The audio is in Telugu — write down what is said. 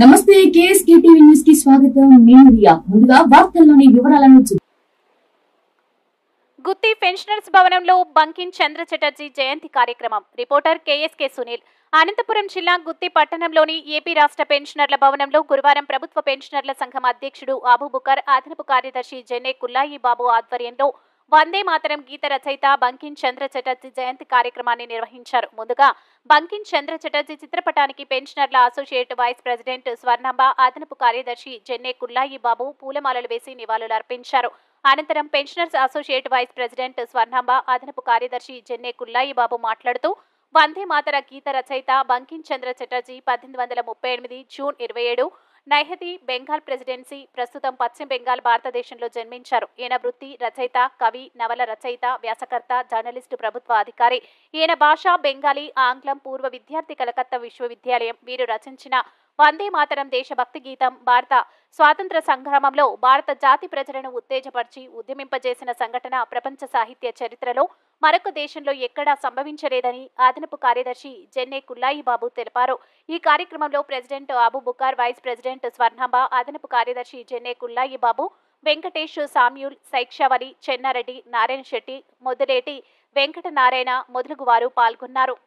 నమస్తే కేఎస్కే టీవీ న్యూస్ కి స్వాగతం. నేను రియా. ముందుగా వార్తల్లోని వివరాలను గుత్తి పెన్షనర్స్ భవనంలో బంకిం చంద్ర చటర్జీ జయంతి కార్యక్రమం. Reporter KSK Sunil. అనంతపురం జిల్లా గుత్తి పట్టణంలోని ఏపీ రాష్ట్ర పెన్షనర్ల భవనంలో గురువారం ప్రభుత్వ పెన్షనర్ల సంఘం అధ్యక్షుడు అబూబకర్, అదనపు కార్యదర్శి జెన్నే కుల్లాయి బాబు ఆధ్వర్యంలో వందే మాతరం గీత రచయిత బంకిం చంద్ర చటర్జీ జయంతి కార్యక్రమాన్ని నిర్వహించారు. ముందుగా బంకిం చంద్ర చటర్జీ చిత్రపటానికి పెన్షనర్ల అసోసియేట్ వైస్ ప్రెసిడెంట్ స్వర్ణంబ, అదనపు కార్యదర్శి జెన్నే కుల్లాయి బాబు పూలమాలలు వేసి నివాళులర్పించారు. అనంతరం pensioners associate vice president Swarnamba, అదనపు కార్యదర్శి జెన్నే కుల్లాయి బాబు మాట్లాడుతూ వందే మాతర గీత రచయిత బంకిం చంద్ర చటర్జీ 1838 జూన్ 27 నైహతి బెంగాల్ ప్రెసిడెన్సీ, ప్రస్తుతం పశ్చిమ బెంగాల్, భారతదేశంలో జన్మించారు. ఈయన వృత్తి రచయిత, కవి, నవల రచయిత, వ్యాసకర్త, జర్నలిస్టు, ప్రభుత్వ అధికారి. ఈయన భాష బెంగాలీ, ఆంగ్లం. పూర్వ విద్యార్థి, కలకత్తా విశ్వవిద్యాలయం. వీరు రచించిన వందే మాతరం దేశభక్తి గీతం భారత స్వాతంత్ర సంగ్రామంలో భారత జాతి ప్రజలను ఉత్తేజపరిచి ఉద్యమింపజేసిన సంఘటన ప్రపంచ సాహిత్య చరిత్రలో మరొక దేశంలో ఎక్కడా సంభవించలేదని అదనపు కార్యదర్శి జెన్నే కుల్లాయి బాబు తెలిపారు. ఈ కార్యక్రమంలో president Abubakar, vice president Swarnamba, అదనపు కార్యదర్శి జెన్నే కుల్లాయి బాబు, వెంకటేష్, సామ్యూల్, సైక్షావలి, చెన్నారెడ్డి, నారాయణ శెట్టి, మొదలేటి వెంకట నారాయణ మొదలగు వారు పాల్గొన్నారు.